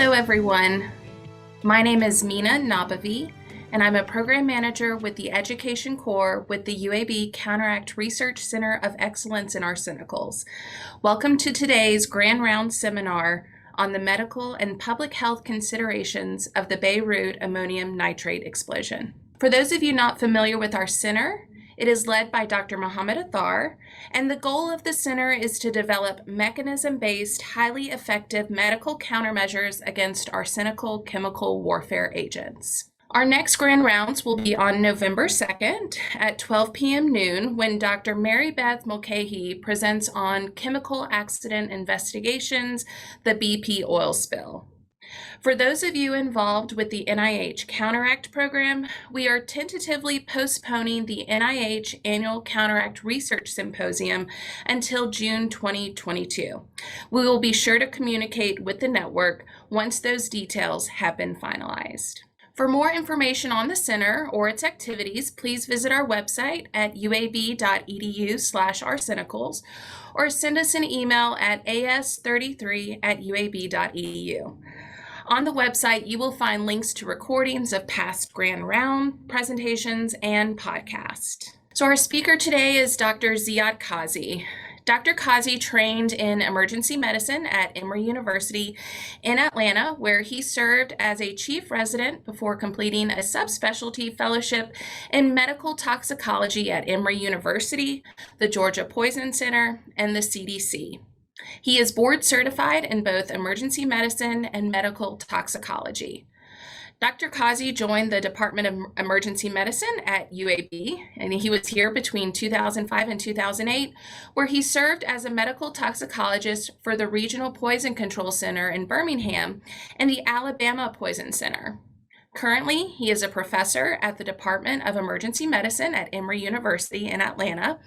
Hello, everyone. My name is Mina Nabavi, and I'm a program manager with the Education Core with the UAB CounterACT Research Center of Excellence in Arsenicals. Welcome to today's Grand Rounds seminar on the medical and public health considerations of the Beirut ammonium nitrate explosion. For those of you not familiar with our center, it is led by Dr. Mohammed Athar, and the goal of the center is to develop mechanism-based, highly effective medical countermeasures against arsenical chemical warfare agents. Our next Grand Rounds will be on November 2nd at 12 p.m. noon when Dr. Mary Beth Mulcahy presents on chemical accident investigations, the BP oil spill. For those of you involved with the NIH CounterACT program, we are tentatively postponing the NIH Annual CounterACT Research Symposium until June 2022. We will be sure to communicate with the network once those details have been finalized. For more information on the center or its activities, please visit our website at uab.edu/arsenicals or send us an email at as33@uab.edu. On the website, you will find links to recordings of past Grand Round presentations and podcasts. So our speaker today is Dr. Ziad Kazzi. Dr. Kazzi trained in emergency medicine at Emory University in Atlanta, where he served as a chief resident before completing a subspecialty fellowship in medical toxicology at Emory University, the Georgia Poison Center, and the CDC. He is board certified in both emergency medicine and medical toxicology. Dr. Kazzi joined the Department of Emergency Medicine at UAB, and he was here between 2005 and 2008, where he served as a medical toxicologist for the Regional Poison Control Center in Birmingham and the Alabama Poison Center. Currently, he is a professor at the Department of Emergency Medicine at Emory University in Atlanta,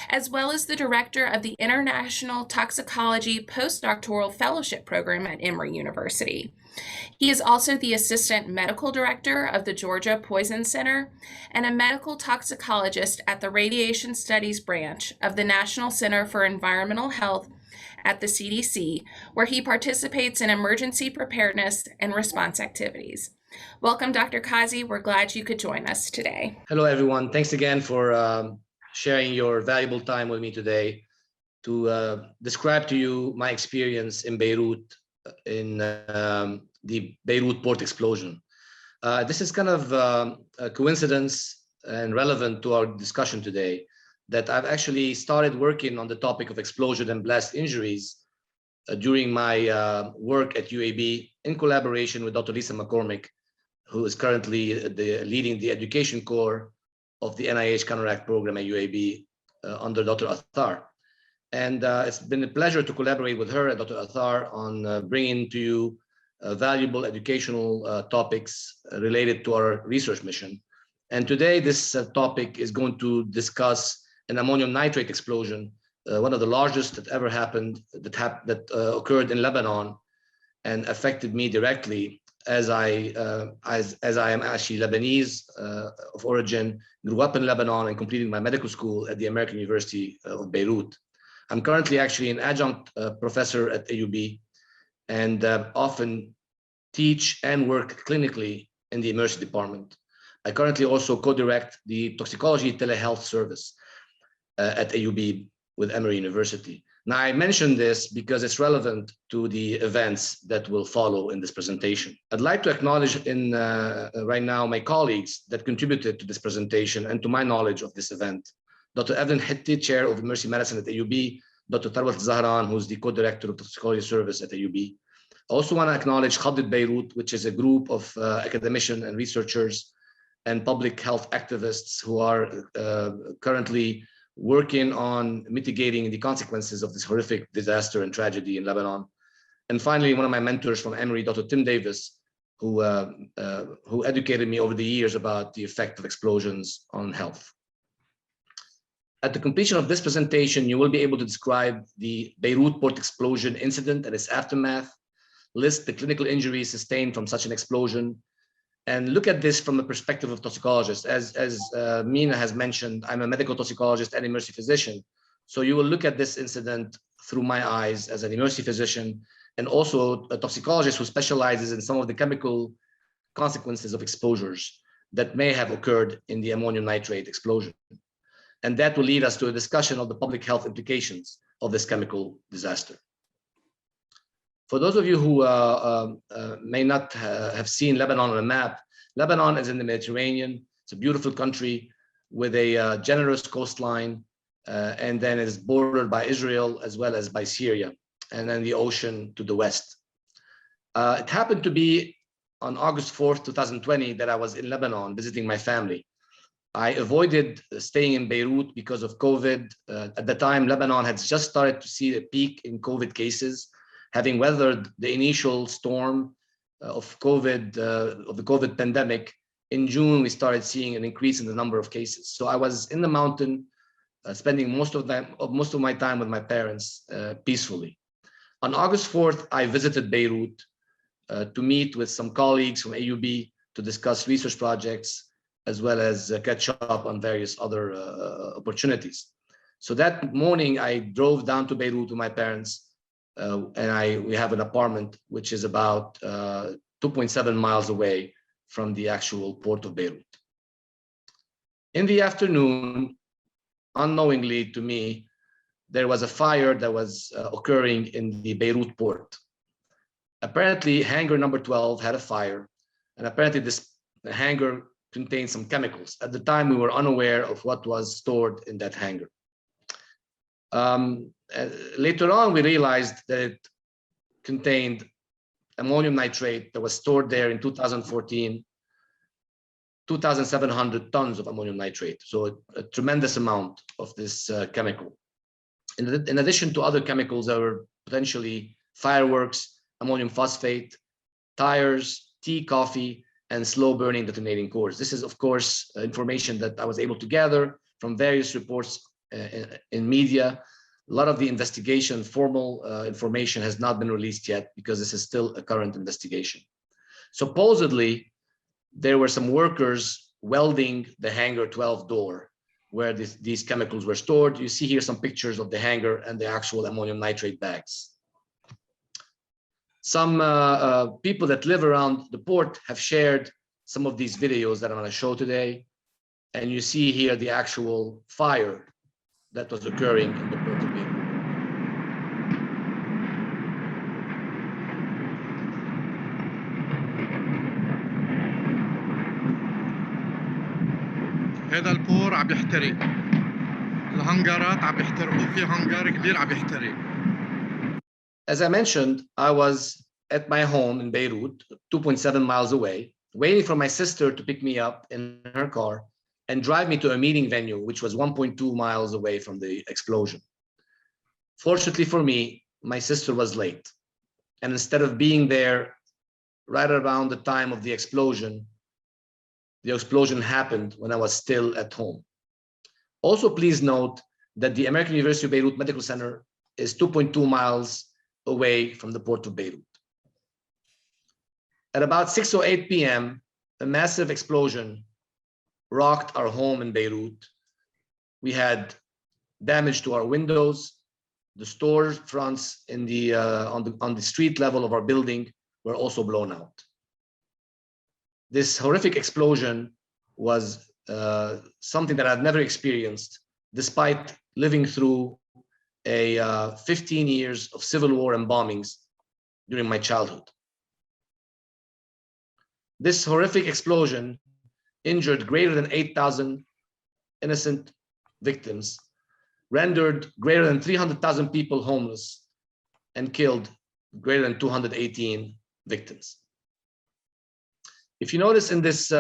as well as the director of the International Toxicology Postdoctoral Fellowship Program at Emory University. He is also the assistant medical director of the Georgia Poison Center and a medical toxicologist at the Radiation Studies branch of the National Center for Environmental Health at the CDC, where he participates in emergency preparedness and response activities. Welcome, Dr. Kazzi. We're glad you could join us today. Hello, everyone. Thanks again for sharing your valuable time with me today to describe to you my experience in Beirut in the Beirut port explosion. This is kind of a coincidence and relevant to our discussion today that I've actually started working on the topic of explosion and blast injuries during my work at UAB in collaboration with Dr. Lisa McCormick, who is currently leading the education core of the NIH CounterACT program at UAB under Dr. Athar. And it's been a pleasure to collaborate with her and Dr. Athar on bringing to you valuable educational topics related to our research mission. And today, this topic is going to discuss an ammonium nitrate explosion, one of the largest that ever happened, that occurred in Lebanon and affected me directly, as I am actually Lebanese of origin, grew up in Lebanon and completed my medical school at the American University of Beirut. I'm currently actually an adjunct professor at AUB and often teach and work clinically in the emergency department. I currently also co-direct the toxicology telehealth service at AUB with Emory University. Now, I mentioned this because it's relevant to the events that will follow in this presentation. I'd like to acknowledge right now my colleagues that contributed to this presentation and to my knowledge of this event. Dr. Evelyn Hitti, Chair of Emergency Medicine at AUB, Dr. Tarwat Zahran, who's the co-director of toxicology service at AUB. I also want to acknowledge Khaddit Beirut, which is a group of academicians and researchers and public health activists who are currently working on mitigating the consequences of this horrific disaster and tragedy in Lebanon. And finally, one of my mentors from Emory, Dr. Tim Davis, who educated me over the years about the effect of explosions on health. At the completion of this presentation, you will be able to describe the Beirut port explosion incident and its aftermath, list the clinical injuries sustained from such an explosion, and look at this from the perspective of toxicologist. As Mina has mentioned, I'm a medical toxicologist and emergency physician. So you will look at this incident through my eyes as an emergency physician and also a toxicologist who specializes in some of the chemical consequences of exposures that may have occurred in the ammonium nitrate explosion. And that will lead us to a discussion of the public health implications of this chemical disaster. For those of you who may not have seen Lebanon on a map, Lebanon is in the Mediterranean. It's a beautiful country with a generous coastline, and then it is bordered by Israel as well as by Syria, and then the ocean to the west. It happened to be on August 4th, 2020, that I was in Lebanon visiting my family. I avoided staying in Beirut because of COVID. At the time, Lebanon had just started to see a peak in COVID cases, having weathered the initial storm of COVID, of the COVID pandemic. In June, we started seeing an increase in the number of cases. So I was in the mountain, spending most of my time with my parents peacefully. On August 4th, I visited Beirut to meet with some colleagues from AUB to discuss research projects, as well as catch up on various other opportunities. So that morning, I drove down to Beirut with my parents, and we have an apartment which is about 2.7 miles away from the actual port of Beirut. In the afternoon, unknowingly to me, there was a fire that was occurring in the Beirut port. Apparently, hangar number 12 had a fire, and apparently this hangar contained some chemicals. At the time, we were unaware of what was stored in that hangar. Later on, we realized that it contained ammonium nitrate that was stored there in 2014, 2,700 tons of ammonium nitrate. So a tremendous amount of this chemical. In addition to other chemicals that were potentially fireworks, ammonium phosphate, tires, tea, coffee, and slow burning detonating cores. This is, of course, information that I was able to gather from various reports in media. A lot of the investigation, formal information has not been released yet because this is still a current investigation. Supposedly, there were some workers welding the hangar 12 door where these chemicals were stored. You see here some pictures of the hangar and the actual ammonium nitrate bags. Some people that live around the port have shared some of these videos that I'm going to show today. And you see here the actual fire that was occurring in the port of Beirut. هذا البور عم يحترق، الهنجرات عم يحترقوا، في هنجر كبير عم يحترق. As I mentioned, I was at my home in Beirut, 2.7 miles away, waiting for my sister to pick me up in her car and drive me to a meeting venue, which was 1.2 miles away from the explosion. Fortunately for me, my sister was late. And instead of being there right around the time of the explosion happened when I was still at home. Also, please note that the American University of Beirut Medical Center is 2.2 miles away from the port of Beirut. At about 6:08 p.m., a massive explosion rocked our home in Beirut. We had damage to our windows. The store fronts in on the street level of our building were also blown out. This horrific explosion was something that I've never experienced, despite living through a 15 years of civil war and bombings during my childhood. This horrific explosion injured greater than 8,000 innocent victims, rendered greater than 300,000 people homeless, and killed greater than 218 victims. If you notice in this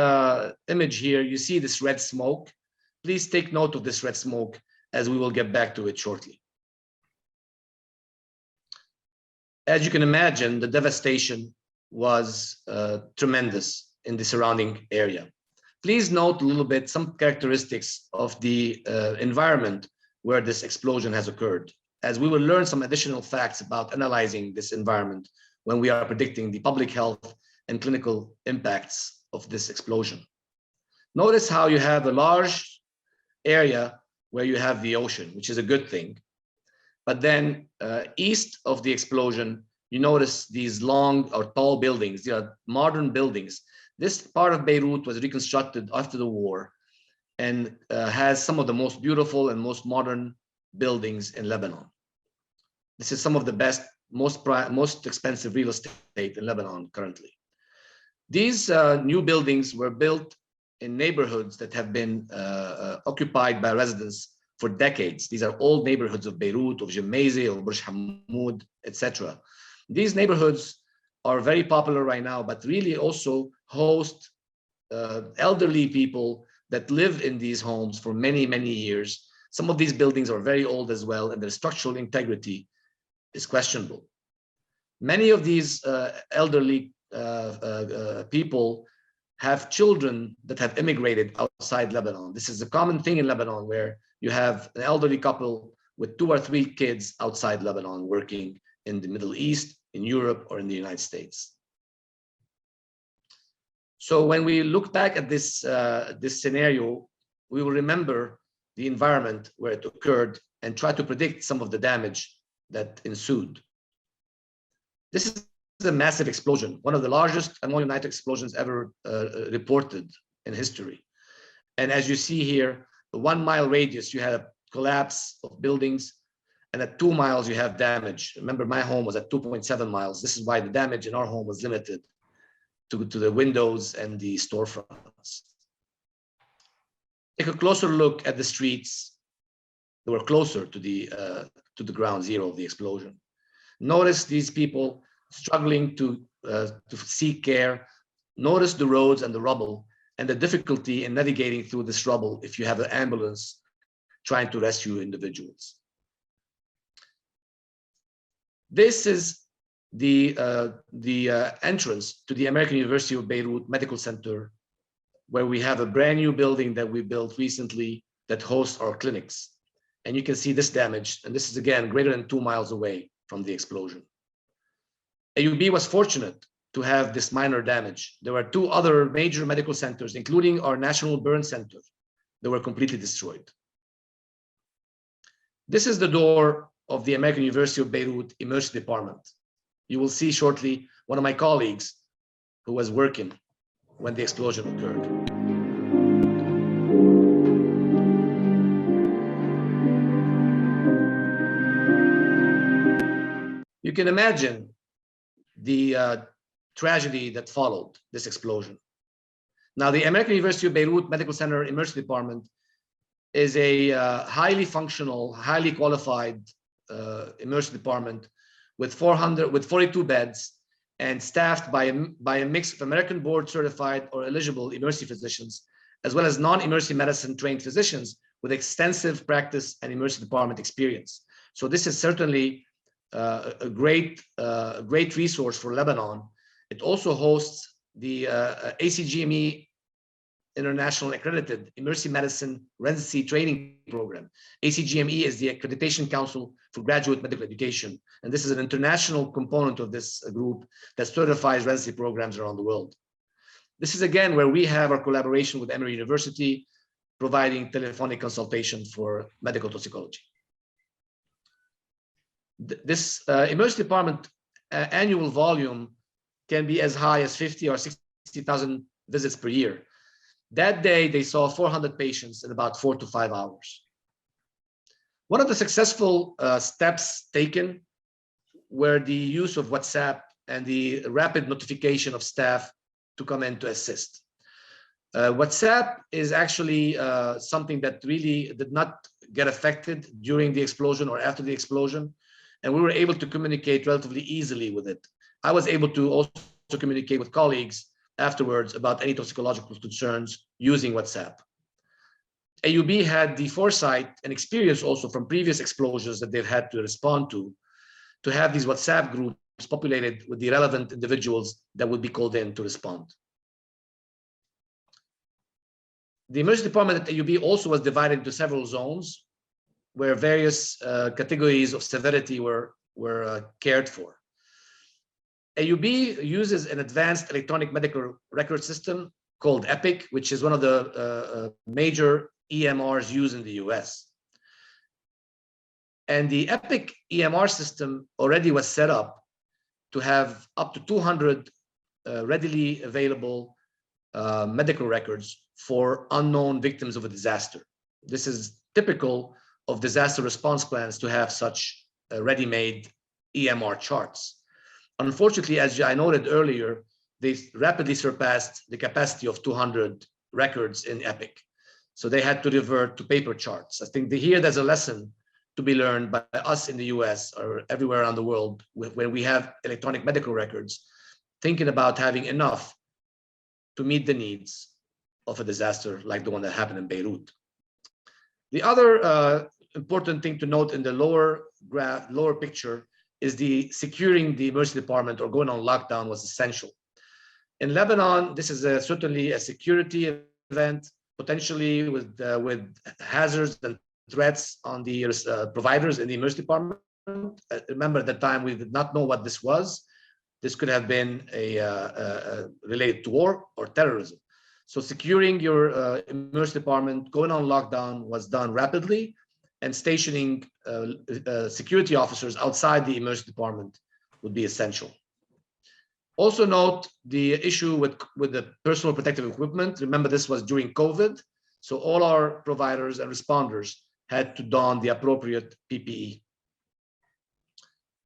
image here, you see this red smoke. Please take note of this red smoke, as we will get back to it shortly. As you can imagine, the devastation was tremendous in the surrounding area. Please note a little bit some characteristics of the environment where this explosion has occurred, as we will learn some additional facts about analyzing this environment when we are predicting the public health and clinical impacts of this explosion. Notice how you have a large area where you have the ocean, which is a good thing. But then east of the explosion, you notice these long or tall buildings. They are modern buildings. This part of Beirut was reconstructed after the war and has some of the most beautiful and most modern buildings in Lebanon. This is some of the best, most expensive real estate in Lebanon currently. These new buildings were built in neighborhoods that have been occupied by residents for decades. These are old neighborhoods of Beirut, of Gemmayzeh, of Burj Hammoud, etc. These neighborhoods are very popular right now, but really also host elderly people that live in these homes for many, many years. Some of these buildings are very old as well, and their structural integrity is questionable. Many of these elderly people have children that have immigrated outside Lebanon. This is a common thing in Lebanon, where you have an elderly couple with 2 or 3 kids outside Lebanon working in the Middle East, in Europe, or in the United States. So when we look back at this scenario, we will remember the environment where it occurred and try to predict some of the damage that ensued. This is a massive explosion, one of the largest ammonium nitrate explosions ever reported in history. And as you see here, the 1 mile radius, you had a collapse of buildings, and at 2 miles, you have damage. Remember, my home was at 2.7 miles. This is why the damage in our home was limited to the windows and the storefronts. Take a closer look at the streets that were closer to the ground zero of the explosion. Notice these people struggling to seek care. Notice the roads and the rubble and the difficulty in navigating through this rubble if you have an ambulance trying to rescue individuals. This is the entrance to the American University of Beirut Medical Center, where we have a brand new building that we built recently that hosts our clinics. And you can see this damage, and this is again greater than 2 miles away from the explosion. AUB was fortunate to have this minor damage. There were 2 other major medical centers, including our National Burn Center, that were completely destroyed. This is the door of the American University of Beirut Emergency Department. You will see shortly one of my colleagues who was working when the explosion occurred. You can imagine the tragedy that followed this explosion. Now, the American University of Beirut Medical Center Emergency Department is a highly functional, highly qualified emergency department with 42 beds and staffed by a mix of American board certified or eligible emergency physicians, as well as non-emergency medicine trained physicians with extensive practice and emergency department experience. So this is certainly a great resource for Lebanon. It also hosts the ACGME International Accredited Emergency Medicine Residency Training Program. ACGME is the Accreditation Council for Graduate Medical Education, and this is an international component of this group that certifies residency programs around the world. This is again where we have our collaboration with Emory University, providing telephonic consultation for medical toxicology. This emergency department annual volume can be as high as 50 or 60,000 visits per year. That day, they saw 400 patients in about 4 to 5 hours. One of the successful steps taken were the use of WhatsApp and the rapid notification of staff to come in to assist. WhatsApp is actually something that really did not get affected during the explosion or after the explosion, and we were able to communicate relatively easily with it. I was able to also communicate with colleagues afterwards about any toxicological concerns using WhatsApp. AUB had the foresight and experience also from previous explosions that they've had to respond to have these WhatsApp groups populated with the relevant individuals that would be called in to respond. The emergency department at AUB also was divided into several zones where various categories of severity were cared for. AUB uses an advanced electronic medical record system called EPIC, which is one of the major EMRs used in the US. And the EPIC EMR system already was set up to have up to 200 readily available medical records for unknown victims of a disaster. This is typical of disaster response plans to have such ready-made EMR charts. Unfortunately, as I noted earlier, they rapidly surpassed the capacity of 200 records in EPIC. So they had to revert to paper charts. I think here there's a lesson to be learned by us in the US or everywhere around the world when we have electronic medical records, thinking about having enough to meet the needs of a disaster like the one that happened in Beirut. The other important thing to note in the lower picture is the securing the emergency department or going on lockdown was essential. In Lebanon, this is certainly a security event, potentially with hazards and threats on the providers in the emergency department. Remember, at the time, we did not know what this was. This could have been related to war or terrorism. So securing your emergency department, going on lockdown was done rapidly, and stationing security officers outside the emergency department would be essential. Also note the issue with the personal protective equipment. Remember, this was during COVID, so all our providers and responders had to don the appropriate PPE.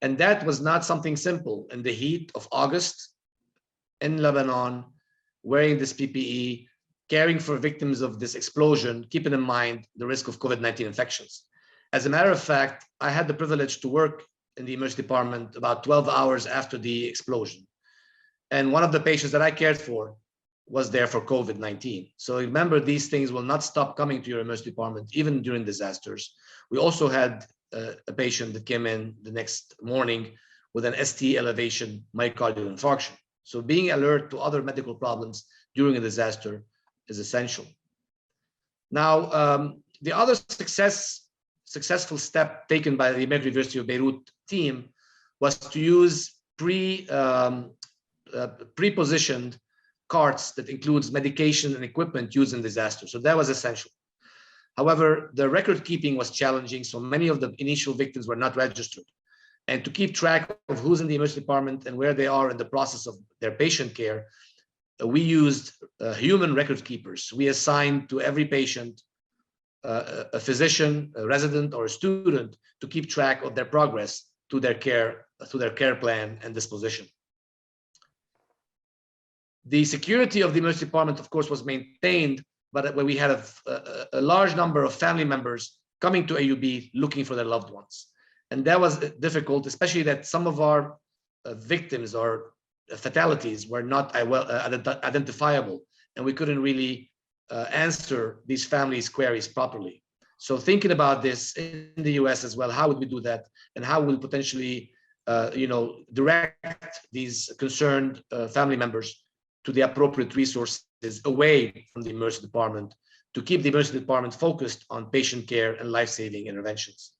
And that was not something simple in the heat of August in Lebanon, wearing this PPE, caring for victims of this explosion, keeping in mind the risk of COVID-19 infections. As a matter of fact, I had the privilege to work in the emergency department about 12 hours after the explosion. And one of the patients that I cared for was there for COVID-19. So remember, these things will not stop coming to your emergency department, even during disasters. We also had a patient that came in the next morning with an ST elevation myocardial infarction. So being alert to other medical problems during a disaster is essential. Now, the other successful step taken by the Emory University of Beirut team was to use pre-positioned carts that includes medication and equipment used in disaster. So that was essential. However, the record keeping was challenging, so many of the initial victims were not registered. And to keep track of who's in the emergency department and where they are in the process of their patient care, we used human record keepers. We assigned to every patient a physician, a resident, or a student to keep track of their progress to their care plan and disposition. The security of the emergency department, of course, was maintained, but when we had a large number of family members coming to AUB looking for their loved ones. And that was difficult, especially that some of our victims or fatalities were not well identifiable, and we couldn't really answer these families' queries properly. So thinking about this in the US as well, how would we do that? And how will potentially direct these concerned family members to the appropriate resources away from the emergency department to keep the emergency department focused on patient care and life-saving interventions.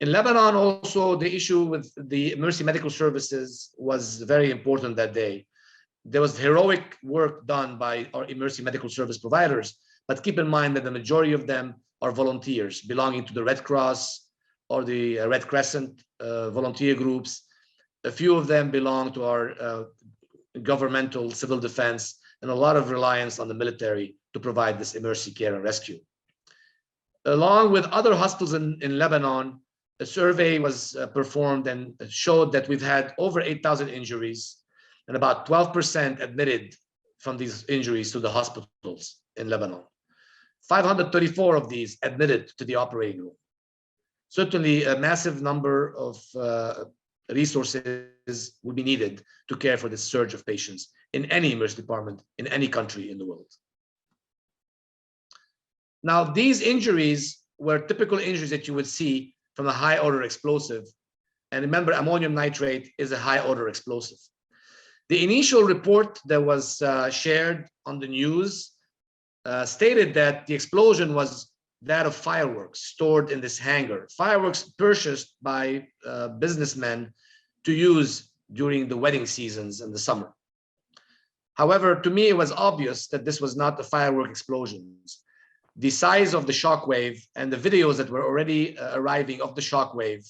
In Lebanon, also, the issue with the emergency medical services was very important that day. There was heroic work done by our emergency medical service providers, but keep in mind that the majority of them are volunteers belonging to the Red Cross or the Red Crescent volunteer groups. A few of them belong to our governmental civil defense, and a lot of reliance on the military to provide this emergency care and rescue. Along with other hospitals in Lebanon, a survey was performed and showed that we've had over 8,000 injuries and about 12% admitted from these injuries to the hospitals in Lebanon. 534 of these admitted to the operating room. Certainly a massive number of resources will be needed to care for this surge of patients in any emergency department in any country in the world. Now, these injuries were typical injuries that you would see from a high order explosive. And remember, ammonium nitrate is a high order explosive. The initial report that was shared on the news stated that the explosion was that of fireworks stored in this hangar, fireworks purchased by businessmen to use during the wedding seasons in the summer. However, to me, it was obvious that this was not the firework explosions. The size of the shockwave and the videos that were already arriving of the shockwave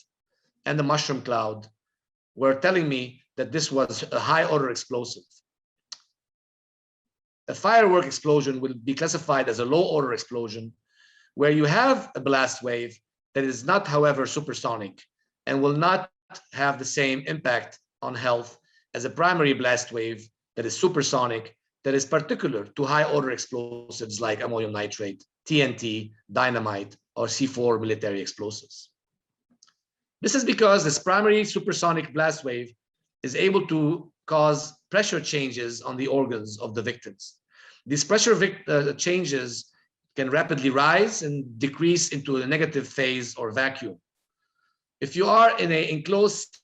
and the mushroom cloud were telling me that this was a high order explosive. A firework explosion will be classified as a low order explosion, where you have a blast wave that is not, however, supersonic and will not have the same impact on health as a primary blast wave that is supersonic, that is particular to high order explosives like ammonium nitrate, TNT, dynamite, or C4 military explosives. This is because this primary supersonic blast wave is able to cause pressure changes on the organs of the victims. These pressure changes can rapidly rise and decrease into a negative phase or vacuum. If you are in an enclosed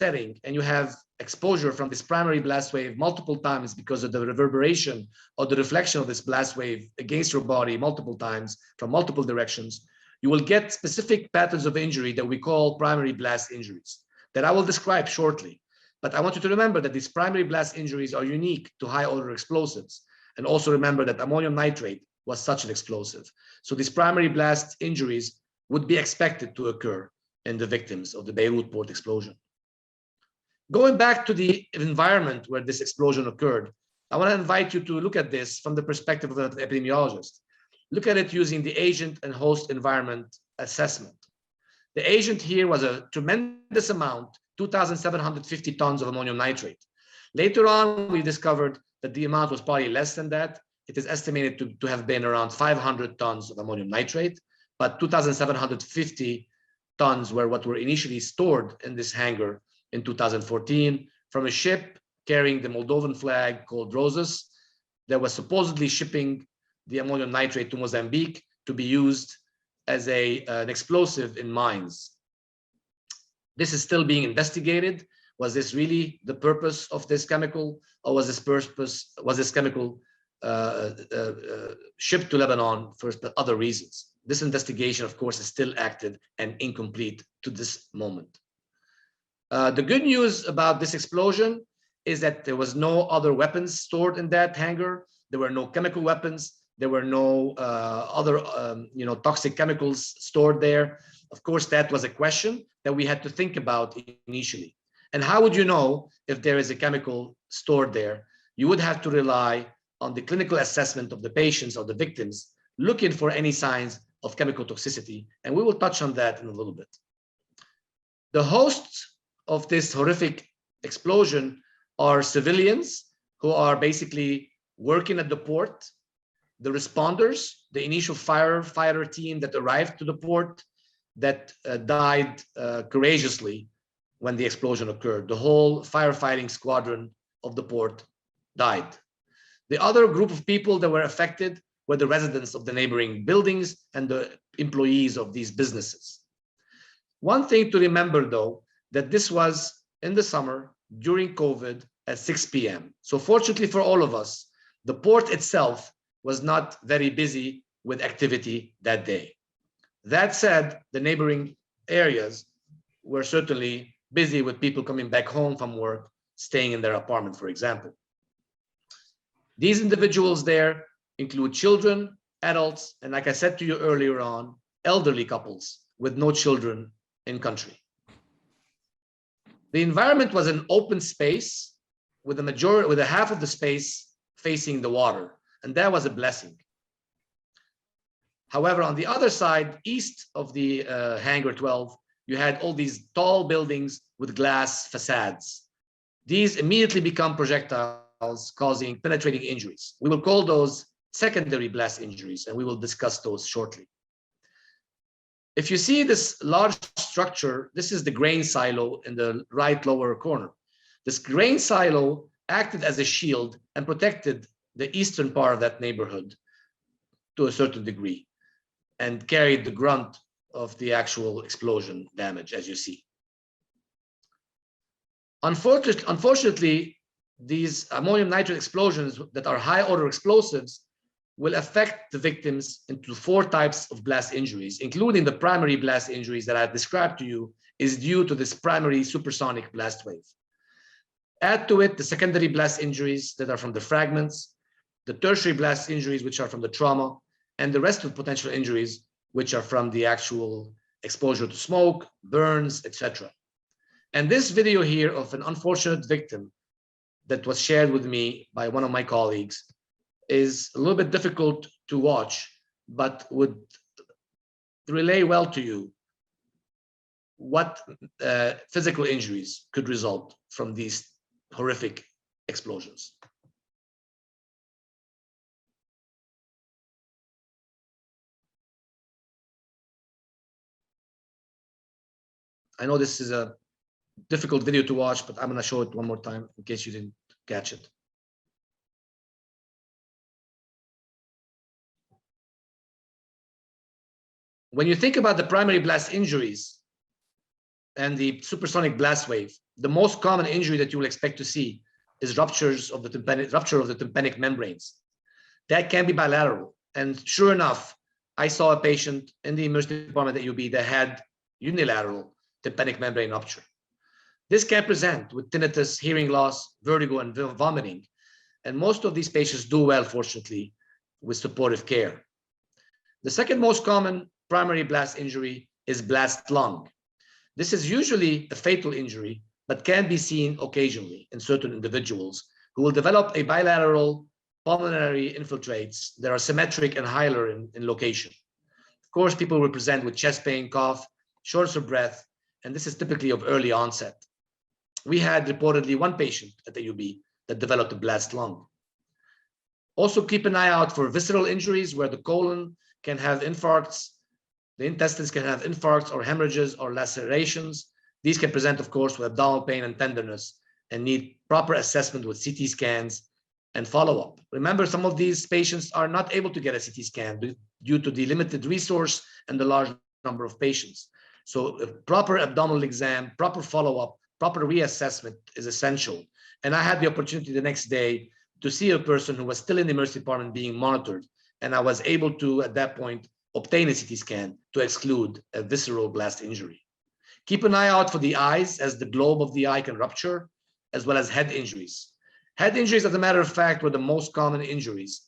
setting and you have exposure from this primary blast wave multiple times because of the reverberation or the reflection of this blast wave against your body multiple times from multiple directions, you will get specific patterns of injury that we call primary blast injuries that I will describe shortly. But I want you to remember that these primary blast injuries are unique to high order explosives. And also remember that ammonium nitrate was such an explosive. So these primary blast injuries would be expected to occur in the victims of the Beirut port explosion. Going back to the environment where this explosion occurred, I want to invite you to look at this from the perspective of an epidemiologist. Look at it using the agent and host environment assessment. The agent here was a tremendous amount, 2,750 tons of ammonium nitrate. Later on, we discovered that the amount was probably less than that. It is estimated to have been around 500 tons of ammonium nitrate, but 2,750 tons were what were initially stored in this hangar in 2014 from a ship carrying the Moldovan flag called Roses that was supposedly shipping the ammonium nitrate to Mozambique to be used as an explosive in mines. This is still being investigated. Was this really the purpose of this chemical, or was this chemical shipped to Lebanon for other reasons? This investigation, of course, is still active and incomplete to this moment. The good news about this explosion is that there was no other weapons stored in that hangar. There were no chemical weapons. There were no other toxic chemicals stored there. Of course, that was a question that we had to think about initially. And how would you know if there is a chemical stored there? You would have to rely on the clinical assessment of the patients or the victims, looking for any signs of chemical toxicity. And we will touch on that in a little bit. The hosts of this horrific explosion are civilians who are basically working at the port, the responders, the initial firefighter team that arrived to the port that died courageously when the explosion occurred. The whole firefighting squadron of the port died. The other group of people that were affected were the residents of the neighboring buildings and the employees of these businesses. One thing to remember, though, that this was in the summer during COVID at 6 p.m. So fortunately for all of us, the port itself was not very busy with activity that day. That said, the neighboring areas were certainly busy with people coming back home from work, staying in their apartment, for example. These individuals there include children, adults, and like I said to you earlier on, elderly couples with no children in country. The environment was an open space with a half of the space facing the water, and that was a blessing. However, on the other side, east of the Hangar 12, you had all these tall buildings with glass facades. These immediately become projectiles, causing penetrating injuries. We will call those secondary blast injuries, and we will discuss those shortly. If you see this large structure, this is the grain silo in the right lower corner. This grain silo acted as a shield and protected the eastern part of that neighborhood to a certain degree and carried the grunt of the actual explosion damage, as you see. Unfortunately, these ammonium nitrate explosions that are high order explosives will affect the victims into 4 types of blast injuries, including the primary blast injuries that I've described to you is due to this primary supersonic blast wave. Add to it the secondary blast injuries that are from the fragments, the tertiary blast injuries, which are from the trauma, and the rest of potential injuries, which are from the actual exposure to smoke, burns, etc. And this video here of an unfortunate victim that was shared with me by one of my colleagues is a little bit difficult to watch, but would relay well to you what physical injuries could result from these horrific explosions. I know this is a difficult video to watch, but I'm going to show it one more time in case you didn't catch it. When you think about the primary blast injuries and the supersonic blast wave, the most common injury that you will expect to see is rupture of the tympanic membranes. That can be bilateral. And sure enough, I saw a patient in the emergency department at UB that had unilateral tympanic membrane rupture. This can present with tinnitus, hearing loss, vertigo, and vomiting. And most of these patients do well, fortunately, with supportive care. The second most common primary blast injury is blast lung. This is usually a fatal injury, but can be seen occasionally in certain individuals who will develop a bilateral pulmonary infiltrates that are symmetric and hilar in location. Of course, people will present with chest pain, cough, shortness of breath, and this is typically of early onset. We had reportedly one patient at the UB that developed a blast lung. Also keep an eye out for visceral injuries where the colon can have infarcts, the intestines can have infarcts or hemorrhages or lacerations. These can present, of course, with abdominal pain and tenderness and need proper assessment with CT scans and follow-up. Remember, some of these patients are not able to get a CT scan due to the limited resource and the large number of patients. So a proper abdominal exam, proper follow-up, proper reassessment is essential. And I had the opportunity the next day to see a person who was still in the emergency department being monitored. And I was able to, at that point, obtain a CT scan to exclude a visceral blast injury. Keep an eye out for the eyes, as the globe of the eye can rupture, as well as head injuries. Head injuries, as a matter of fact, were the most common injuries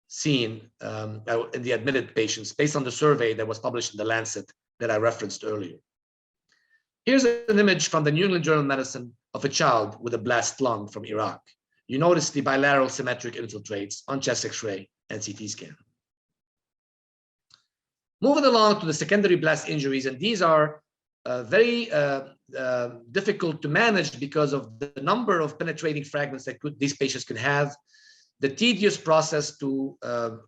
seen in the admitted patients based on the survey that was published in The Lancet that I referenced earlier. Here's an image from the New England Journal of Medicine of a child with a blast lung from Iraq. You notice the bilateral symmetric infiltrates on chest X-ray and CT scan. Moving along to the secondary blast injuries, and these are very difficult to manage because of the number of penetrating fragments that these patients can have, the tedious process to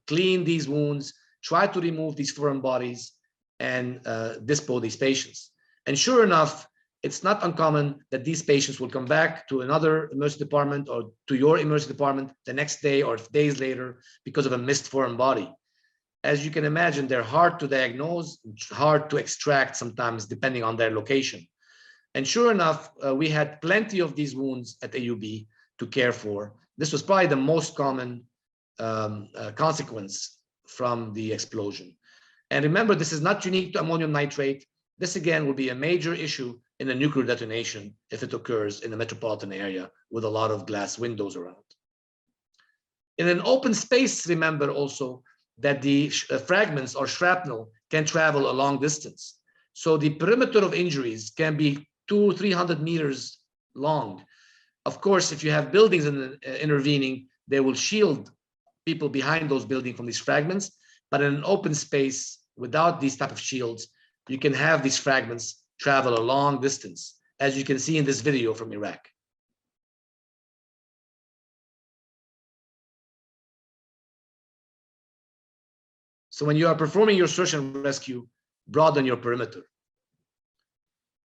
clean these wounds, try to remove these foreign bodies, and dispose these patients. And sure enough, it's not uncommon that these patients will come back to another emergency department or to your emergency department the next day or days later because of a missed foreign body. As you can imagine, they're hard to diagnose, hard to extract sometimes, depending on their location. And sure enough, we had plenty of these wounds at AUB to care for. This was probably the most common consequence from the explosion. And remember, this is not unique to ammonium nitrate. This, again, will be a major issue in a nuclear detonation if it occurs in a metropolitan area with a lot of glass windows around. In an open space, remember also that the fragments or shrapnel can travel a long distance. So the perimeter of injuries can be 200-300 meters long. Of course, if you have buildings intervening, they will shield people behind those buildings from these fragments. But in an open space without these type of shields, you can have these fragments travel a long distance, as you can see in this video from Iraq. So when you are performing your search and rescue, broaden your perimeter.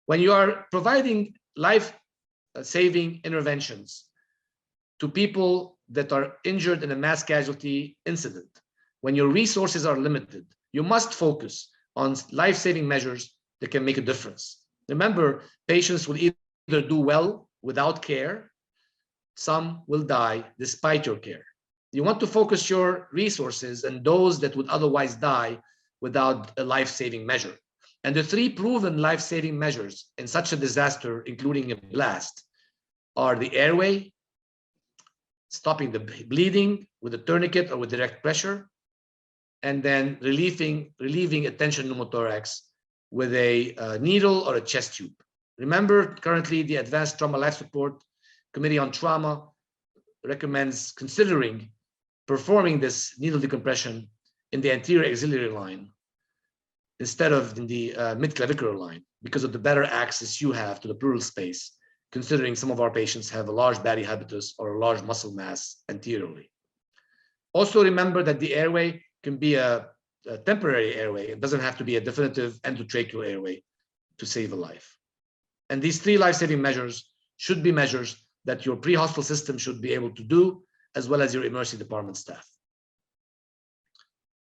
When you are providing life-saving interventions to people that are injured in a mass casualty incident, when your resources are limited, you must focus on life-saving measures that can make a difference. Remember, patients will either do well without care, some will die despite your care. You want to focus your resources on those that would otherwise die without a life-saving measure. And the three proven life-saving measures in such a disaster, including a blast, are the airway, stopping the bleeding with a tourniquet or with direct pressure, and then relieving a tension pneumothorax with a needle or a chest tube. Remember, currently the Advanced Trauma Life Support Committee on Trauma recommends considering performing this needle decompression in the anterior axillary line instead of in the mid-clavicular line because of the better access you have to the pleural space, considering some of our patients have a large body habitus or a large muscle mass anteriorly. Also remember that the airway can be a temporary airway. It doesn't have to be a definitive endotracheal airway to save a life. And these 3 life-saving measures should be measures that your pre-hospital system should be able to do, as well as your emergency department staff.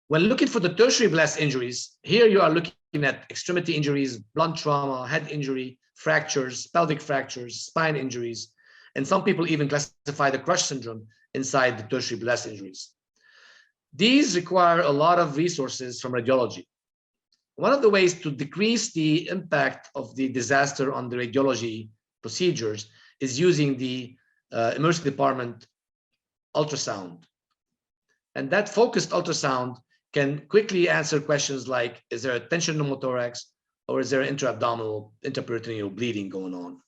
When looking for the tertiary blast injuries, here you are looking at extremity injuries, blunt trauma, head injury, fractures, pelvic fractures, spine injuries, and some people even classify the crush syndrome inside the tertiary blast injuries. These require a lot of resources from radiology. One of the ways to decrease the impact of the disaster on the radiology procedures is using the emergency department ultrasound. And that focused ultrasound can quickly answer questions like, is there a tension pneumothorax or is there intra-abdominal, intraperitoneal bleeding going on?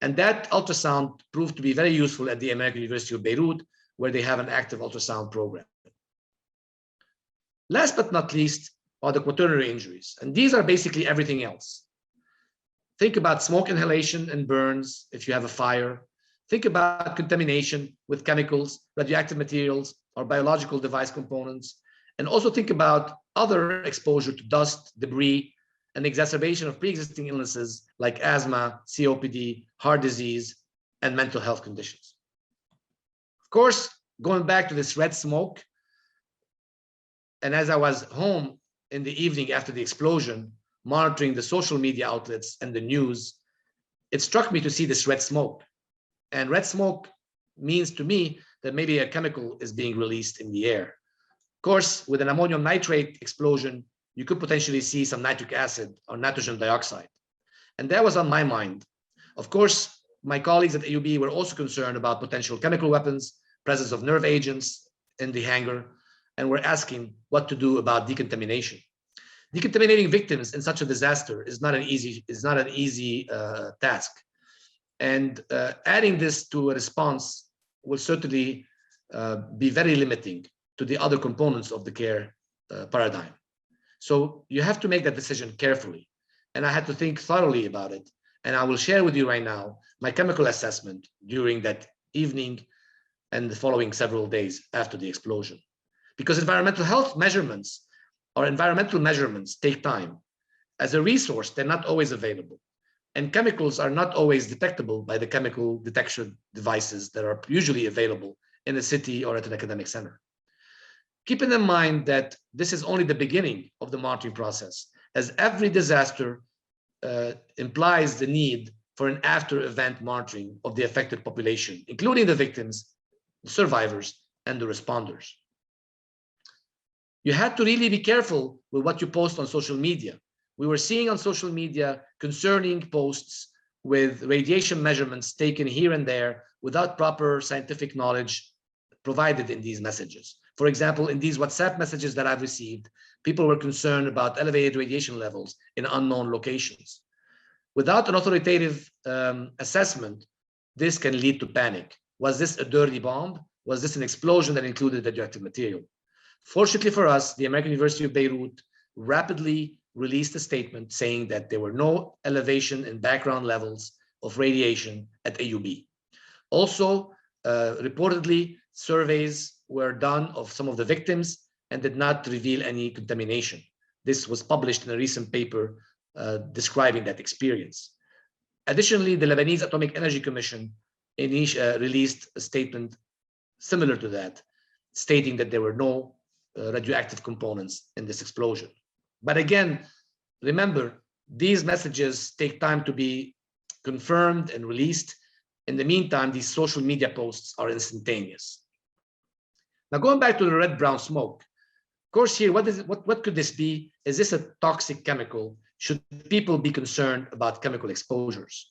And that ultrasound proved to be very useful at the American University of Beirut, where they have an active ultrasound program. Last but not least are the quaternary injuries. And these are basically everything else. Think about smoke inhalation and burns if you have a fire. Think about contamination with chemicals, radioactive materials, or biological device components. And also think about other exposure to dust, debris, and exacerbation of pre-existing illnesses like asthma, COPD, heart disease, and mental health conditions. Of course, going back to this red smoke, and as I was home in the evening after the explosion, monitoring the social media outlets and the news, it struck me to see this red smoke. And red smoke means to me that maybe a chemical is being released in the air. Of course, with an ammonium nitrate explosion, you could potentially see some nitric acid or nitrogen dioxide. And that was on my mind. Of course, my colleagues at UAB were also concerned about potential chemical weapons, presence of nerve agents in the hangar, and were asking what to do about decontamination. Decontaminating victims in such a disaster is not an easy task. And adding this to a response will certainly be very limiting to the other components of the care paradigm. So you have to make that decision carefully. And I had to think thoroughly about it. And I will share with you right now my chemical assessment during that evening and the following several days after the explosion. Because environmental health measurements or environmental measurements take time. As a resource, they're not always available. And chemicals are not always detectable by the chemical detection devices that are usually available in a city or at an academic center. Keeping in mind that this is only the beginning of the monitoring process, as every disaster implies the need for an after-event monitoring of the affected population, including the victims, the survivors, and the responders. You had to really be careful with what you post on social media. We were seeing on social media concerning posts with radiation measurements taken here and there without proper scientific knowledge provided in these messages. For example, in these WhatsApp messages that I've received, people were concerned about elevated radiation levels in unknown locations. Without an authoritative assessment, this can lead to panic. Was this a dirty bomb? Was this an explosion that included radioactive material? Fortunately for us, the American University of Beirut rapidly released a statement saying that there were no elevation in background levels of radiation at AUB. Also, reportedly, surveys were done of some of the victims and did not reveal any contamination. This was published in a recent paper describing that experience. Additionally, the Lebanese Atomic Energy Commission released a statement similar to that, stating that there were no radioactive components in this explosion. But again, remember, these messages take time to be confirmed and released. In the meantime, these social media posts are instantaneous. Now, going back to the red-brown smoke, of course, here, what could this be? Is this a toxic chemical? Should people be concerned about chemical exposures?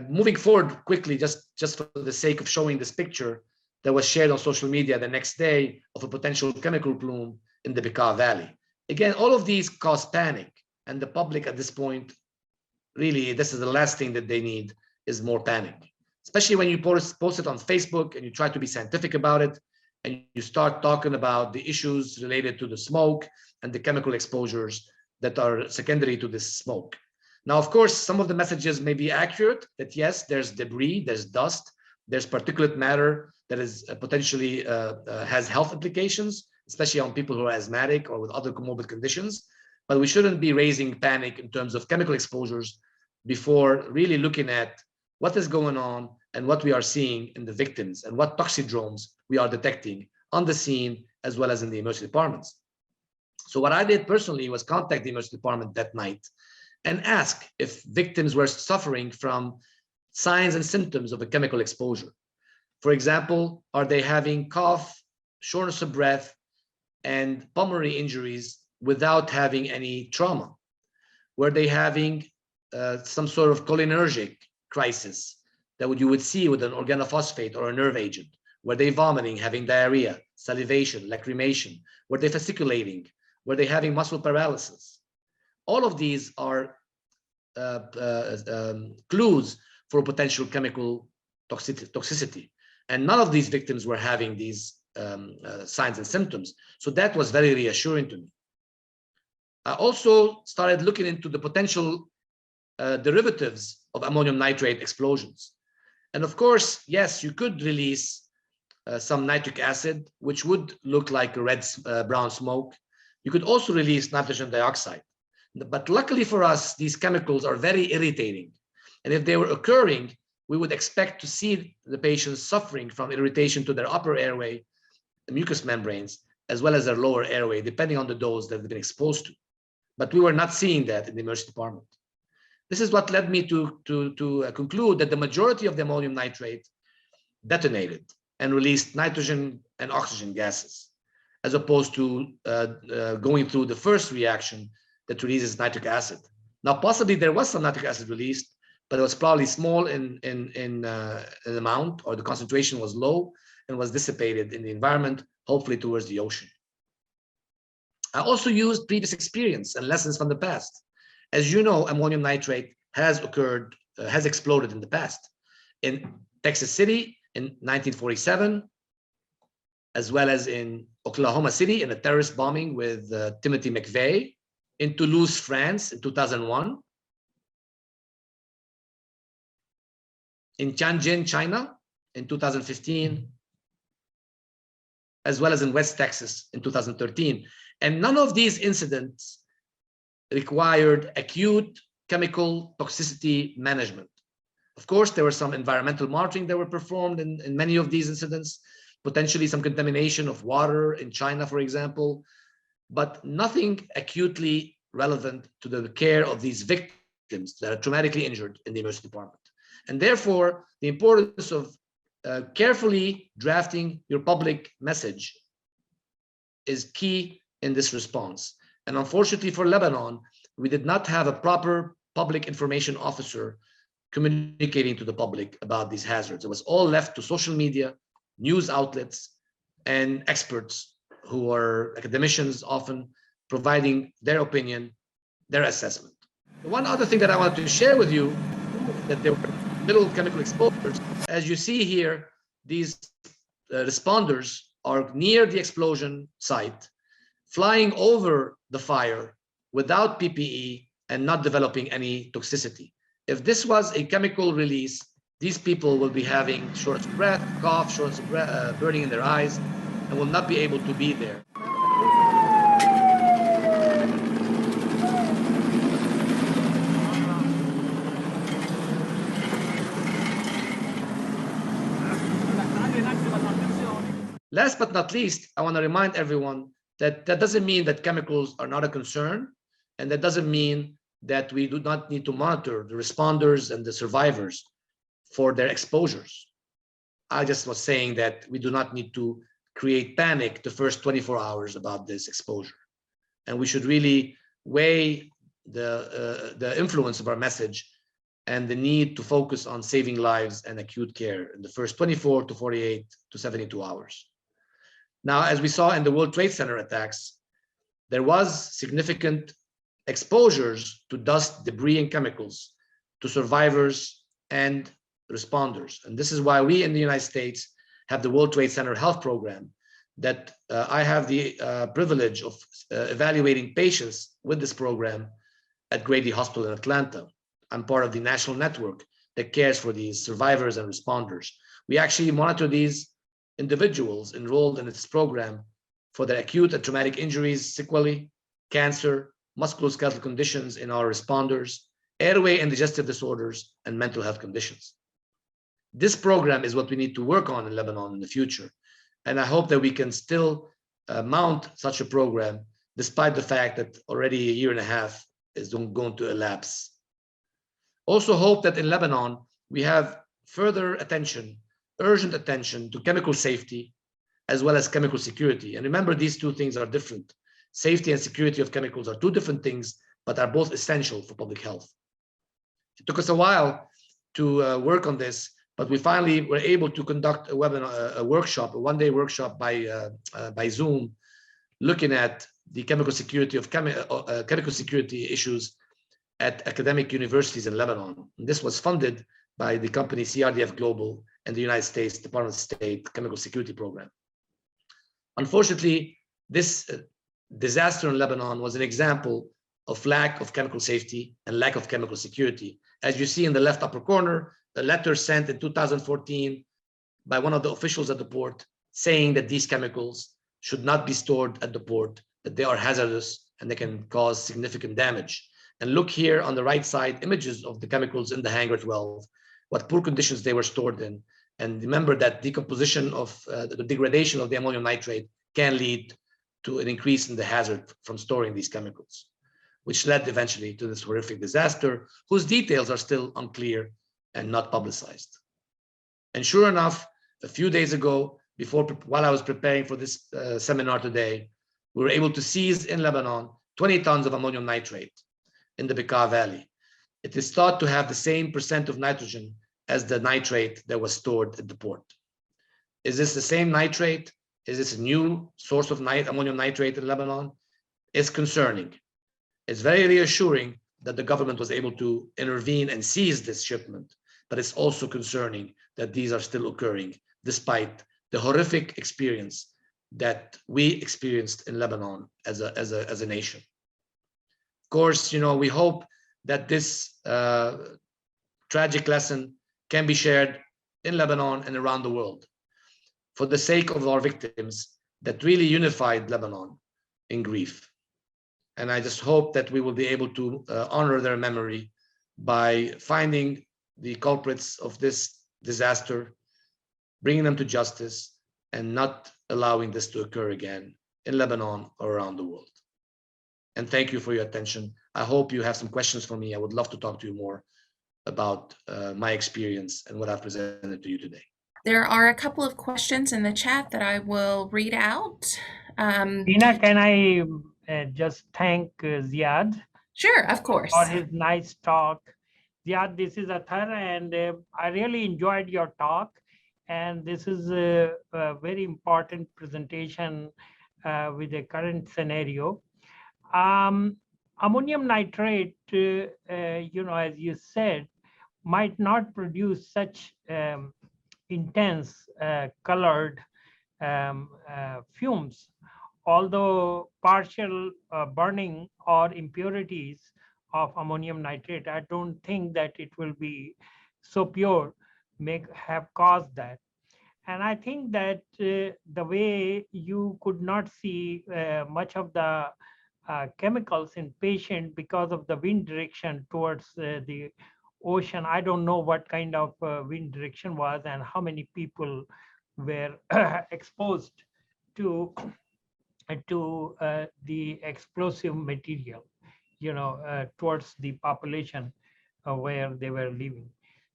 Moving forward quickly, just for the sake of showing this picture that was shared on social media the next day of a potential chemical plume in the Bekaa Valley. Again, all of these cause panic, and the public at this point really, this is the last thing that they need, is more panic. Especially when you post it on Facebook and you try to be scientific about it, and you start talking about the issues related to the smoke and the chemical exposures that are secondary to this smoke. Now, of course, some of the messages may be accurate, that yes, there's debris, there's dust, there's particulate matter that is potentially has health implications, especially on people who are asthmatic or with other comorbid conditions. But we shouldn't be raising panic in terms of chemical exposures before really looking at what is going on and what we are seeing in the victims and what toxidromes we are detecting on the scene as well as in the emergency departments. So what I did personally was contact the emergency department that night and ask if victims were suffering from signs and symptoms of a chemical exposure. For example, are they having cough, shortness of breath, and pulmonary injuries without having any trauma? Were they having some sort of cholinergic crisis that you would see with an organophosphate or a nerve agent? Were they vomiting, having diarrhea, salivation, lacrimation? Were they fasciculating? Were they having muscle paralysis? All of these are clues for potential chemical toxicity. And none of these victims were having these signs and symptoms. So that was very reassuring to me. I also started looking into the potential derivatives of ammonium nitrate explosions. And of course, yes, you could release some nitric acid, which would look like a red brown smoke. You could also release nitrogen dioxide. But luckily for us, these chemicals are very irritating. And if they were occurring, we would expect to see the patients suffering from irritation to their upper airway, the mucous membranes, as well as their lower airway, depending on the dose that they've been exposed to. But we were not seeing that in the emergency department. This is what led me to conclude that the majority of the ammonium nitrate detonated and released nitrogen and oxygen gases, as opposed to going through the first reaction that releases nitric acid. Now, possibly there was some nitric acid released, but it was probably small in amount, or the concentration was low and was dissipated in the environment, hopefully towards the ocean. I also used previous experience and lessons from the past. As you know, ammonium nitrate has exploded in the past. In Texas City in 1947, as well as in Oklahoma City in a terrorist bombing with Timothy McVeigh, in Toulouse, France in 2001, in Tianjin, China in 2015, as well as in West Texas in 2013. And none of these incidents required acute chemical toxicity management. Of course, there was some environmental monitoring that were performed in many of these incidents, potentially some contamination of water in China, for example, but nothing acutely relevant to the care of these victims that are traumatically injured in the emergency department. And therefore, the importance of carefully drafting your public message is key in this response. And unfortunately for Lebanon, we did not have a proper public information officer communicating to the public about these hazards. It was all left to social media, news outlets, and experts who are academicians, often providing their opinion, their assessment. One other thing that I wanted to share with you, that there were little chemical exposures. As you see here, these responders are near the explosion site, flying over the fire without PPE and not developing any toxicity. If this was a chemical release, these people will be having shortness of breath, cough, shortness of breath, burning in their eyes, and will not be able to be there. Last but not least, I want to remind everyone that that doesn't mean that chemicals are not a concern, and that doesn't mean that we do not need to monitor the responders and the survivors for their exposures. I just was saying that we do not need to create panic the first 24 hours about this exposure. And we should really weigh the influence of our message and the need to focus on saving lives and acute care in the first 24 to 48 to 72 hours. Now, as we saw in the World Trade Center attacks, there was significant exposures to dust, debris, and chemicals to survivors and responders. And this is why we in the United States have the World Trade Center Health Program that I have the privilege of evaluating patients with this program at Grady Hospital in Atlanta. I'm part of the national network that cares for these survivors and responders. We actually monitor these individuals enrolled in this program for their acute and traumatic injuries, sequelae, cancer, musculoskeletal conditions in our responders, airway and digestive disorders, and mental health conditions. This program is what we need to work on in Lebanon in the future. And I hope that we can still mount such a program, despite the fact that already a year and a half is going to elapse. Also hope that in Lebanon, we have further attention, urgent attention to chemical safety, as well as chemical security. And remember, these two things are different. Safety and security of chemicals are two different things, but are both essential for public health. It took us a while to work on this, but we finally were able to conduct a webinar, a workshop, a one-day workshop by Zoom, looking at the chemical security of chemical security issues at academic universities in Lebanon. And this was funded by the company CRDF Global and the United States Department of State Chemical Security Program. Unfortunately, this disaster in Lebanon was an example of lack of chemical safety and lack of chemical security. As you see in the left upper corner, the letter sent in 2014 by one of the officials at the port saying that these chemicals should not be stored at the port, that they are hazardous and they can cause significant damage. And look here on the right side, images of the chemicals in the hangar 12, what poor conditions they were stored in. And remember that decomposition of the degradation of the ammonium nitrate can lead to an increase in the hazard from storing these chemicals, which led eventually to this horrific disaster, whose details are still unclear and not publicized. And sure enough, a few days ago, while I was preparing for this seminar today, we were able to seize in Lebanon 20 tons of ammonium nitrate in the Bekaa Valley. It is thought to have the same % of nitrogen as the nitrate that was stored at the port. Is this the same nitrate? Is this a new source of ammonium nitrate in Lebanon? It's concerning. It's very reassuring that the government was able to intervene and seize this shipment, but it's also concerning that these are still occurring despite the horrific experience that we experienced in Lebanon as a nation. Of course, we hope that this tragic lesson can be shared in Lebanon and around the world for the sake of our victims that really unified Lebanon in grief. And I just hope that we will be able to honor their memory by finding the culprits of this disaster, bringing them to justice, and not allowing this to occur again in Lebanon or around the world. And thank you for your attention. I hope you have some questions for me. I would love to talk to you more about my experience and what I've presented to you today. There are a couple of questions in the chat that I will read out. Dina, can I just thank Ziad? Sure, of course. For his nice talk. Ziad, this is Athar, and I really enjoyed your talk. And this is a very important presentation with the current scenario. Ammonium nitrate, as you said, might not produce such intense colored fumes, although partial burning or impurities of ammonium nitrate, I don't think that it will be so pure, have caused that. And I think that the way you could not see much of the chemicals in patient because of the wind direction towards the ocean. I don't know what kind of wind direction was and how many people were exposed to the explosive material, towards the population where they were living.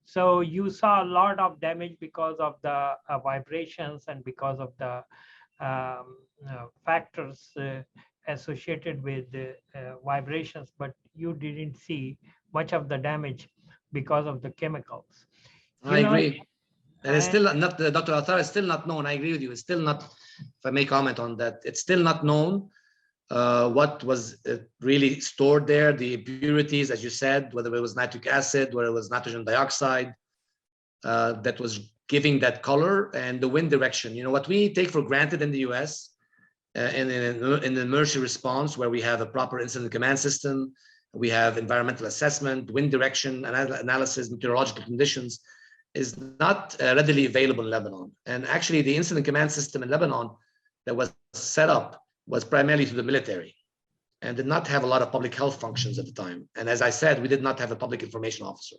So you saw a lot of damage because of the vibrations and because of the factors associated with vibrations, but you didn't see much of the damage because of the chemicals. I agree. And it's still not, Dr. Athar, it's still not known. I agree with you. It's still not, if I may comment on that, it's still not known what was really stored there, the impurities, as you said, whether it was nitric acid, whether it was nitrogen dioxide, that was giving that color, and the wind direction. You know, what we take for granted in the US, in the emergency response, where we have a proper incident command system, we have environmental assessment, wind direction, analysis, meteorological conditions, is not readily available in Lebanon. And actually, the incident command system in Lebanon that was set up was primarily to the military and did not have a lot of public health functions at the time. And as I said, we did not have a public information officer.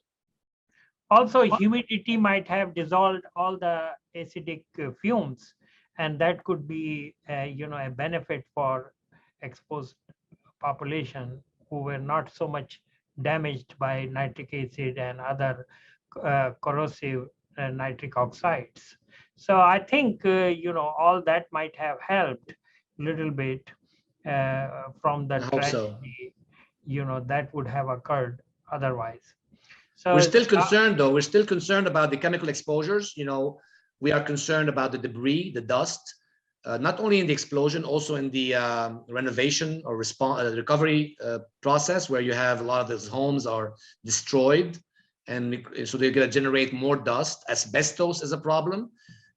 Also, humidity might have dissolved all the acidic fumes, and that could be, a benefit for exposed population who were not so much damaged by nitric acid and other corrosive nitric oxides. So I think, all that might have helped a little bit from the tragedy, that would have occurred otherwise. So we're still concerned, though. We're still concerned about the chemical exposures. We are concerned about the debris, the dust, not only in the explosion, also in the renovation or recovery process, where you have a lot of those homes are destroyed. And so they're going to generate more dust. Asbestos is a problem,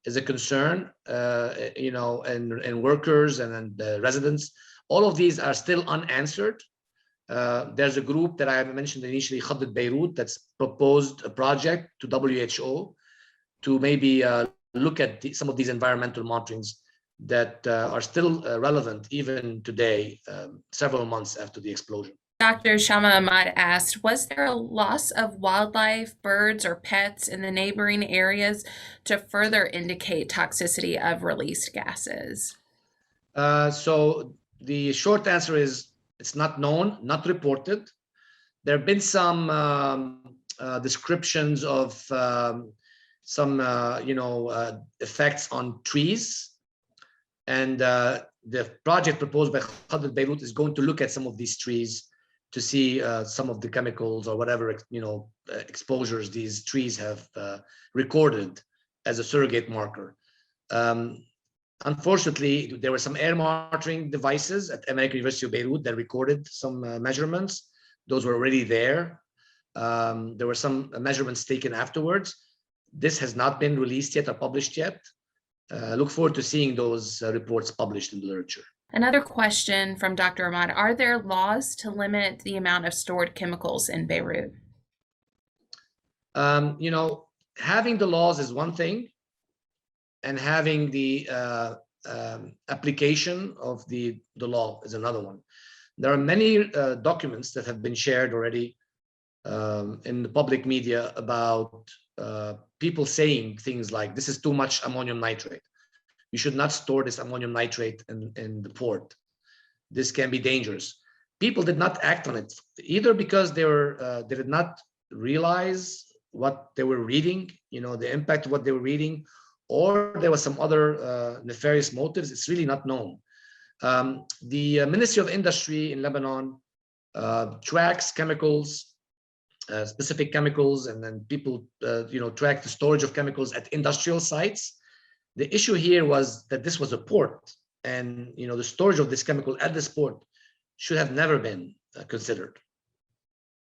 is a concern, and workers and residents. All of these are still unanswered. There's a group that I mentioned initially, Beirut, that's proposed a project to WHO to maybe look at some of these environmental monitorings that are still relevant even today, several months after the explosion. Dr. Shama Ahmad asked, was there a loss of wildlife, birds, or pets in the neighboring areas to further indicate toxicity of released gases? So the short answer is it's not known, not reported. There have been some descriptions of some effects on trees, and the project proposed by Beirut is going to look at some of these trees to see some of the chemicals or whatever exposures these trees have recorded as a surrogate marker. Unfortunately, there were some air monitoring devices at Emory University of Beirut that recorded some measurements. Those were already there. There were some measurements taken afterwards. This has not been released yet or published yet. Look forward to seeing those reports published in the literature. Another question from Dr. Ahmad, are there laws to limit the amount of stored chemicals in Beirut? Having the laws is one thing, and having the application of the law is another one. There are many documents that have been shared already in the public media about people saying things like, this is too much ammonium nitrate. You should not store this ammonium nitrate in the port. This can be dangerous. People did not act on it, either because they did not realize what they were reading, the impact of what they were reading, or there was some other nefarious motives. It's really not known. The Ministry of Industry in Lebanon tracks chemicals, specific chemicals, and then people track the storage of chemicals at industrial sites. The issue here was that this was a port, and the storage of this chemical at this port should have never been considered.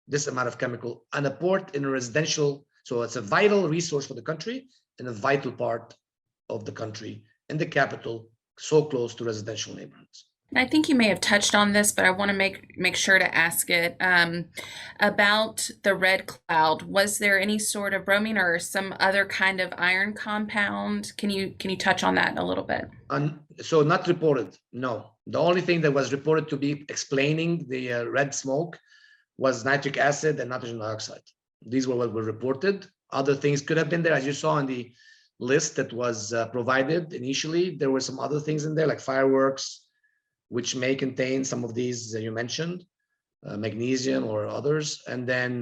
This amount of chemical on a port in a residential, so it's a vital resource for the country in a vital part of the country, in the capital, so close to residential neighborhoods. I think you may have touched on this, but I want to make sure to ask it about the red cloud. Was there any sort of bromine or some other kind of iron compound? Can you touch on that a little bit? So not reported, no. The only thing that was reported to be explaining the red smoke was nitric acid and nitrogen dioxide. These were what were reported. Other things could have been there, as you saw in the list that was provided initially. There were some other things in there, like fireworks, which may contain some of these that you mentioned, magnesium or others. And then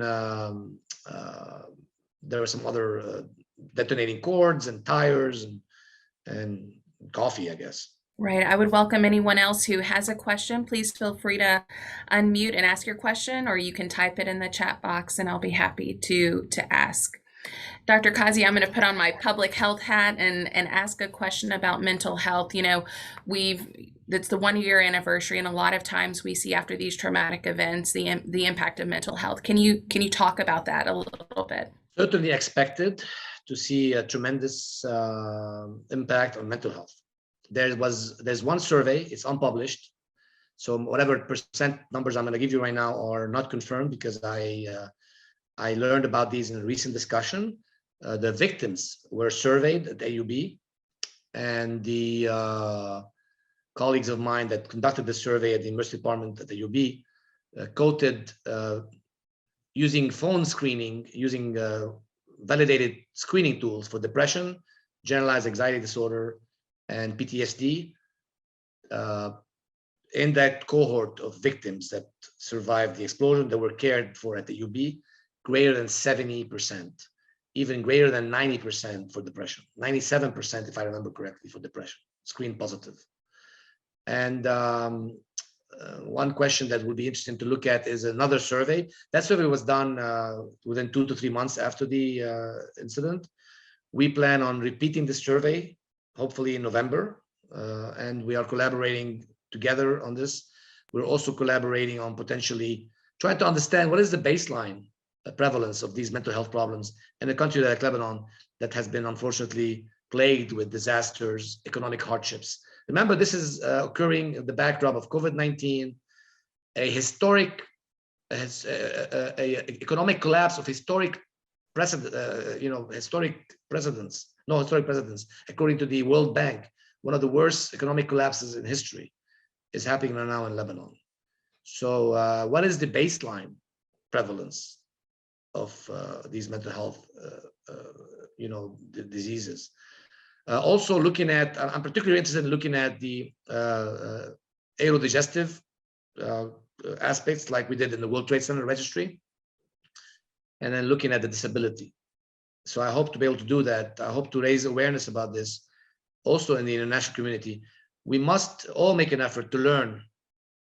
there were some other detonating cords and tires and coffee, I guess. Right. I would welcome anyone else who has a question. Please feel free to unmute and ask your question, or you can type it in the chat box and I'll be happy to ask. Dr. Kazzi, I'm going to put on my public health hat and ask a question about mental health. You know, it's the 1-year anniversary, and a lot of times we see after these traumatic events the impact of mental health. Can you talk about that a little bit? Certainly expected to see a tremendous impact on mental health. There's one survey, it's unpublished, so whatever percent numbers I'm going to give you right now are not confirmed because I learned about these in a recent discussion. The victims were surveyed at AUB, and the colleagues of mine that conducted the survey at the University Department at AUB quoted using phone screening, using validated screening tools for depression, generalized anxiety disorder, and PTSD. In that cohort of victims that survived the explosion that were cared for at the UB, greater than 70%, even greater than 90% for depression, 97%, if I remember correctly, for depression, screen positive. And one question that would be interesting to look at is another survey. That survey was done within 2 to 3 months after the incident. We plan on repeating this survey, hopefully in November, and we are collaborating together on this. We're also collaborating on potentially trying to understand what is the baseline prevalence of these mental health problems in a country like Lebanon that has been unfortunately plagued with disasters, economic hardships. Remember, this is occurring in the backdrop of COVID-19, a historic economic collapse of historic precedents, according to the World Bank. One of the worst economic collapses in history is happening now in Lebanon. So what is the baseline prevalence of these mental health diseases? Also looking at, I'm particularly interested in looking at the aerodigestive aspects like we did in the World Trade Center registry, and then looking at the disability. So I hope to be able to do that. I hope to raise awareness about this also in the international community. We must all make an effort to learn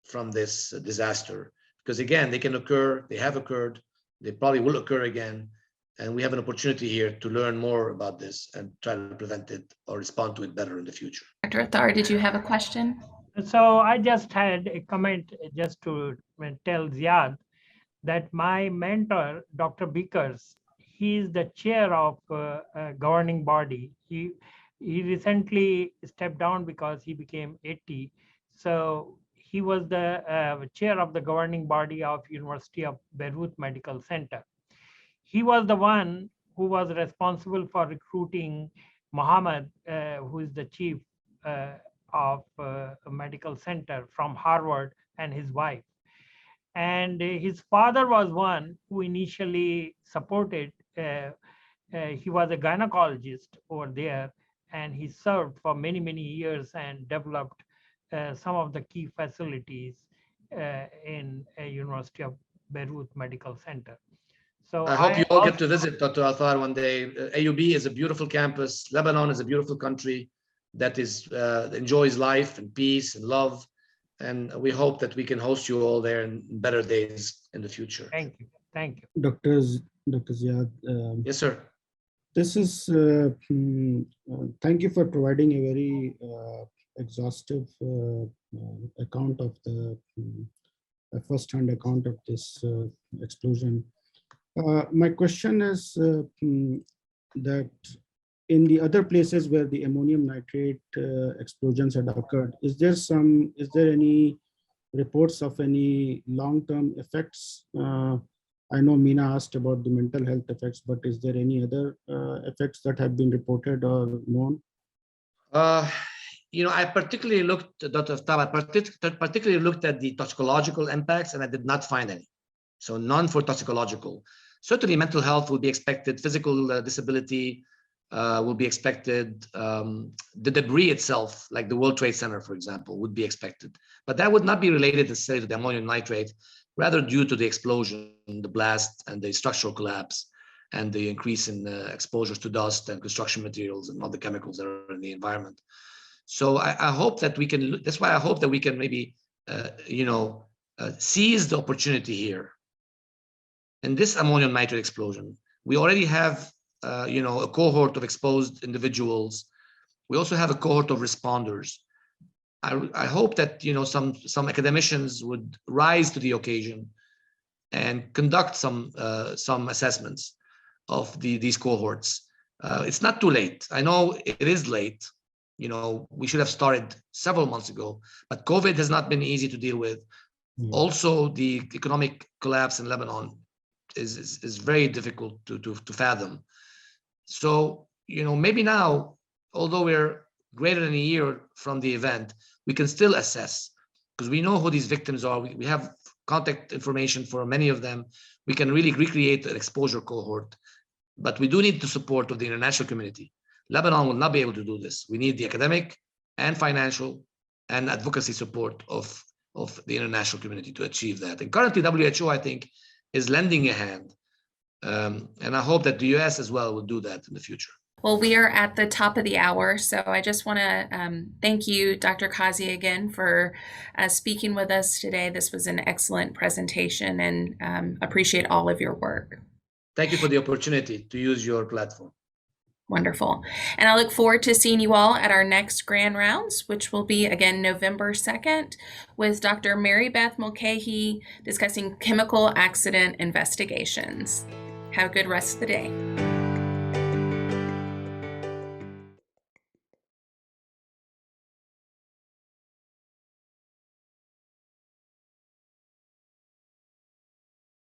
from this disaster, because again, they can occur, they have occurred, they probably will occur again. And we have an opportunity here to learn more about this and try to prevent it or respond to it better in the future. Dr. Athar, did you have a question? So I just had a comment just to tell Ziad that my mentor, Dr. Bickers, he is the chair of a governing body. He recently stepped down because he became 80. So he was the chair of the governing body of University of Beirut Medical Center. He was the one who was responsible for recruiting Mohammed, who is the chief of a medical center from Harvard, and his wife. And his father was one who initially supported, he was a gynecologist over there, and he served for many, many years and developed some of the key facilities in a University of Beirut Medical Center. So I hope you all get to visit Dr. Athar one day. AUB is a beautiful campus. Lebanon is a beautiful country that is enjoys life and peace and love. And we hope that we can host you all there in better days in the future. Thank you. Thank you. Dr. Ziad. Yes, sir. This is, thank you for providing a very exhaustive account of the first-hand account of this explosion. My question is that in the other places where the ammonium nitrate explosions had occurred, is there any reports of any long-term effects? I know Meena asked about the mental health effects, but is there any other effects that have been reported or known? I particularly looked, Dr. Athar, I particularly looked at the toxicological impacts, and I did not find any. So none for toxicological. Certainly mental health will be expected, physical disability will be expected. The debris itself, like the World Trade Center, for example, would be expected. But that would not be related necessarily to the ammonium nitrate, rather due to the explosion, the blast, and the structural collapse, and the increase in exposures to dust and construction materials and other chemicals that are in the environment. So I hope that we can, that's why I hope that we can maybe, seize the opportunity here. In this ammonium nitrate explosion, we already have a cohort of exposed individuals. We also have a cohort of responders. I hope that some academicians would rise to the occasion and conduct some assessments of these cohorts. It's not too late. I know it is late. We should have started several months ago, but COVID has not been easy to deal with. Also, the economic collapse in Lebanon is very difficult to fathom. So, maybe now, although we're greater than a year from the event, we can still assess, because we know who these victims are. We have contact information for many of them. We can really recreate an exposure cohort, but we do need the support of the international community. Lebanon will not be able to do this. We need the academic and financial and advocacy support of the international community to achieve that. And currently, WHO, I think, is lending a hand. And I hope that the US as well will do that in the future. Well, we are at the top of the hour, so I just want to thank you, Dr. Kazzi, again for speaking with us today. This was an excellent presentation, and appreciate all of your work. Thank you for the opportunity to use your platform. Wonderful. And I look forward to seeing you all at our next Grand Rounds, which will be again November 2nd, with Dr. Mary Beth Mulcahy discussing chemical accident investigations. Have a good rest of the day.